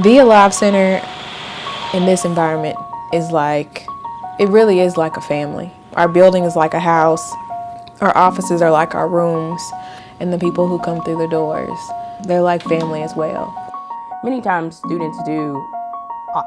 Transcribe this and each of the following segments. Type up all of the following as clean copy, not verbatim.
The Alive Center in this environment is it really is like a family. Our building is like a house, our offices are like our rooms, and the people who come through the doors, they're like family as well. Many times students do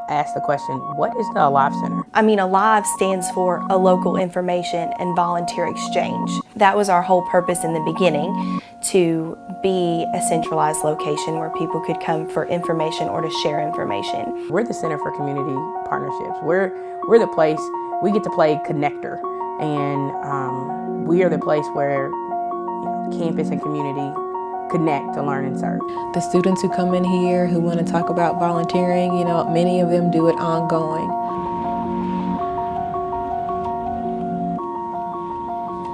ask the question, what is the Alive Center? Alive stands for a local information and volunteer exchange. That was our whole purpose in the beginning, to be a centralized location where people could come for information or to share information. We're the Center for Community Partnerships. We're the place, we get to play connector, and we are the place where campus and community connect to learn and serve. The students who come in here who want to talk about volunteering, many of them do it ongoing.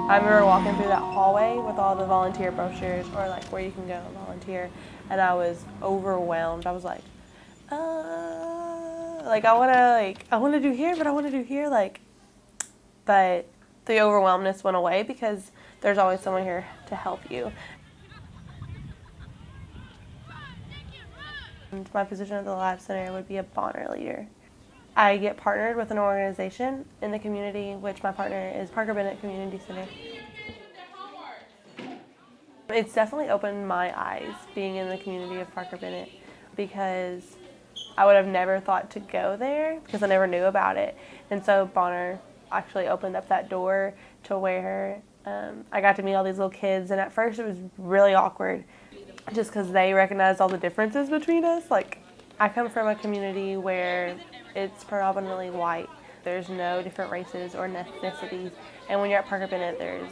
I remember walking through that hallway with all the volunteer brochures, or where you can go and volunteer, and I was overwhelmed. I was like, I want to do here, but I want to do here, but the overwhelmness went away because there's always someone here to help you. And my position at the Alive Center would be a Bonner leader. I get partnered with an organization in the community, which my partner is Parker Bennett Community Center. It's definitely opened my eyes being in the community of Parker Bennett, because I would have never thought to go there because I never knew about it. And so Bonner actually opened up that door to where I got to meet all these little kids, and at first it was really awkward just because they recognized all the differences between us. I come from a community where it's predominantly white. There's no different races or ethnicities. And when you're at Parker Bennett, there's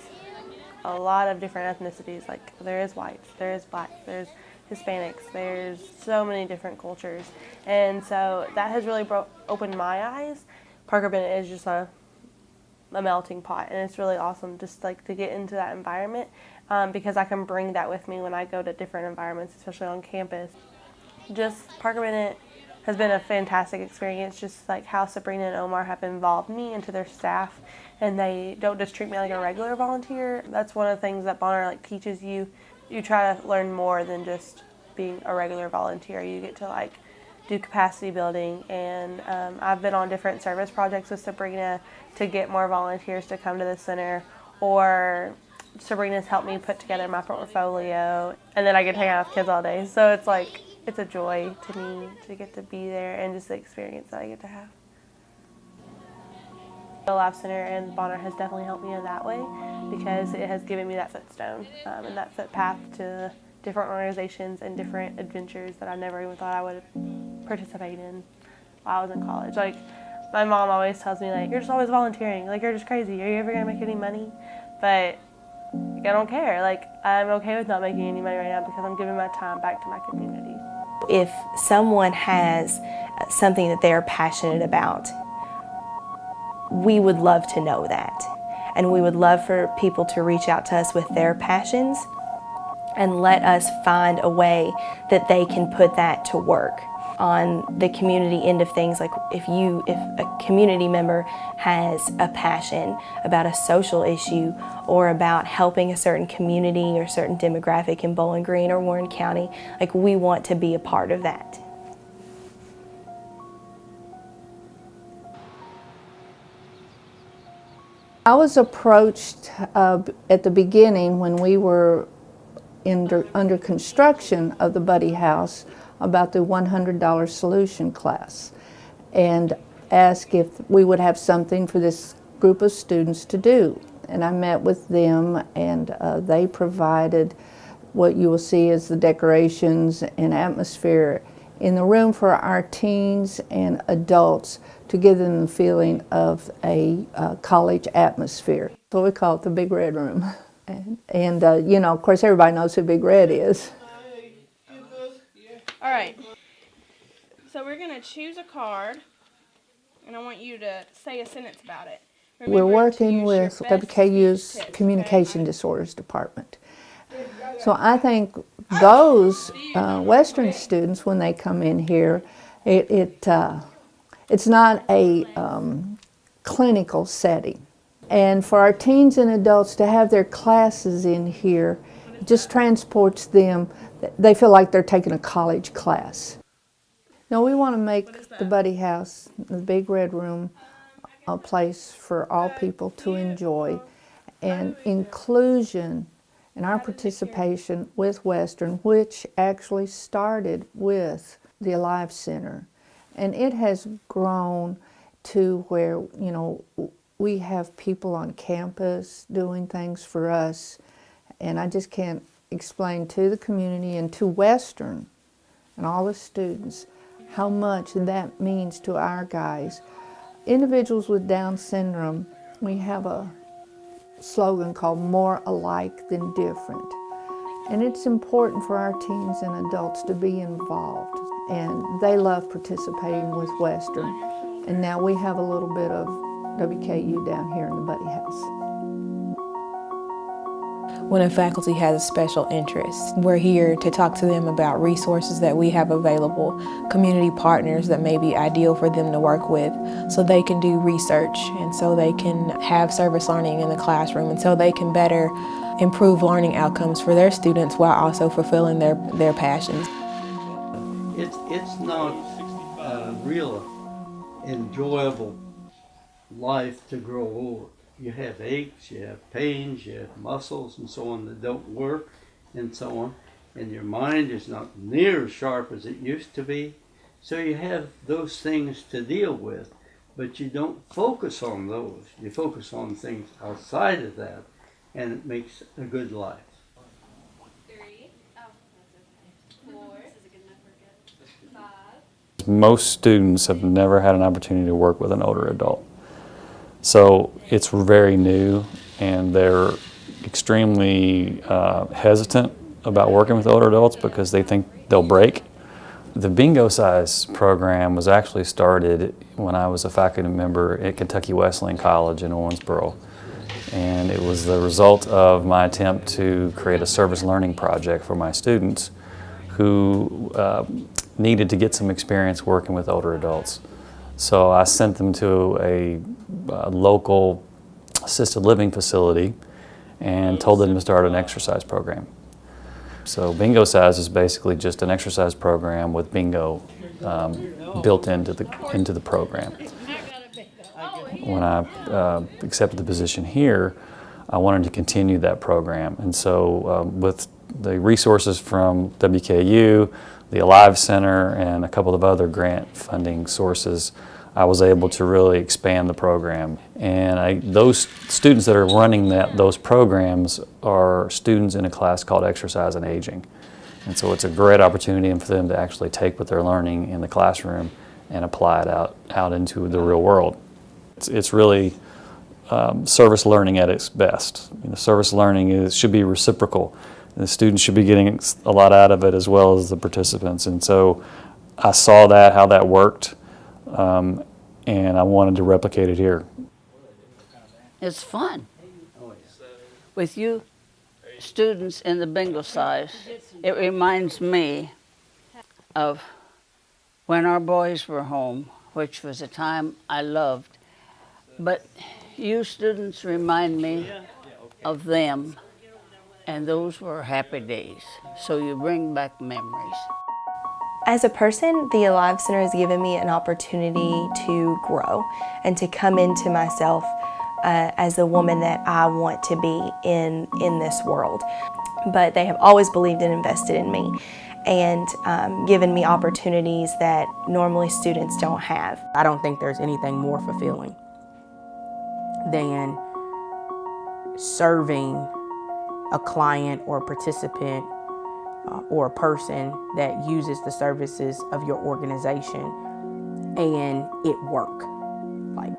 a lot of different ethnicities. There is whites, there is blacks, there's Hispanics, there's so many different cultures. And so that has really opened my eyes. Parker Bennett is just a melting pot, and it's really awesome just to get into that environment, because I can bring that with me when I go to different environments, especially on campus. Just Parker Bennett has been a fantastic experience, just how Sabrina and Omar have involved me into their staff, and they don't just treat me like a regular volunteer. That's one of the things that Bonner teaches you. You try to learn more than just being a regular volunteer. You get to do capacity building, and I've been on different service projects with Sabrina to get more volunteers to come to the center, or Sabrina's helped me put together my portfolio, and then I get to hang out with kids all day. So it's a joy to me to get to be there and just the experience that I get to have. The Alive Center and Bonner has definitely helped me in that way, because it has given me that footstone and that footpath to different organizations and different adventures that I never even thought I would participate in while I was in college. My mom always tells me, you're just always volunteering, you're just crazy, are you ever going to make any money? But I don't care. I'm okay with not making any money right now because I'm giving my time back to my community. If someone has something that they're passionate about, we would love to know that. And we would love for people to reach out to us with their passions and let us find a way that they can put that to work. On the community end of things, if a community member has a passion about a social issue or about helping a certain community or certain demographic in Bowling Green or Warren County, we want to be a part of that. I was approached at the beginning when we were under construction of the Buddy House about the $100 solution class, and asked if we would have something for this group of students to do. And I met with them, and they provided what you will see as the decorations and atmosphere in the room for our teens and adults to give them the feeling of a college atmosphere. So we call it the Big Red Room. And of course, everybody knows who Big Red is. All right, so we're going to choose a card, and I want you to say a sentence about it. We're working with WKU's Communication Disorders Department. So I think those Western students, when they come in here, it's not a clinical setting. And for our teens and adults to have their classes in here, it just transports them. They feel like they're taking a college class. No, we want to make the Buddy House, the Big Red Room, a place for all people to enjoy, and inclusion and our participation with Western, which actually started with the Alive Center. And it has grown to where, you know, we have people on campus doing things for us, and I just can't explain to the community and to Western and all the students how much that means to our guys. Individuals with Down syndrome, we have a slogan called more alike than different. And it's important for our teens and adults to be involved. And they love participating with Western. And now we have a little bit of WKU down here in the Buddy House. When a faculty has a special interest, we're here to talk to them about resources that we have available, community partners that may be ideal for them to work with, so they can do research and so they can have service learning in the classroom and so they can better improve learning outcomes for their students while also fulfilling their passions. It's not a real enjoyable life to grow old. You have aches, you have pains, you have muscles and so on that don't work and so on, and your mind is not near as sharp as it used to be. So you have those things to deal with, but you don't focus on those. You focus on things outside of that, and it makes a good life. Most students have never had an opportunity to work with an older adult. So it's very new, and they're extremely hesitant about working with older adults because they think they'll break. The Bingocize program was actually started when I was a faculty member at Kentucky Wesleyan College in Owensboro. And it was the result of my attempt to create a service learning project for my students who needed to get some experience working with older adults. So I sent them to a local assisted living facility and told them to start an exercise program. So Bingocize is basically just an exercise program with bingo built into the program. When I accepted the position here, I wanted to continue that program, and so with the resources from WKU, the Alive Center, and a couple of other grant funding sources, I was able to really expand the program. And those students that are running those programs are students in a class called Exercise and Aging. And so it's a great opportunity for them to actually take what they're learning in the classroom and apply it out into the real world. It's really service learning at its best. Service learning should be reciprocal. The students should be getting a lot out of it as well as the participants. And so I saw how that worked, and I wanted to replicate it here. It's fun. With you students in the Bingocize, it reminds me of when our boys were home, which was a time I loved. But you students remind me of them, and those were happy days. So you bring back memories. As a person, the Alive Center has given me an opportunity to grow and to come into myself as the woman that I want to be in this world. But they have always believed and invested in me and given me opportunities that normally students don't have. I don't think there's anything more fulfilling than serving a client or participant or a person that uses the services of your organization and it work. Like,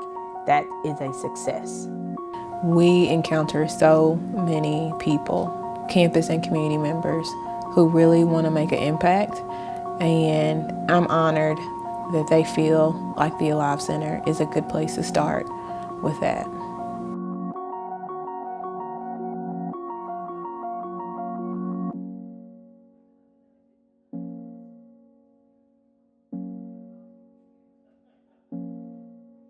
that is a success. We encounter so many people, campus and community members, who really want to make an impact, and I'm honored that they feel like the Alive Center is a good place to start with that.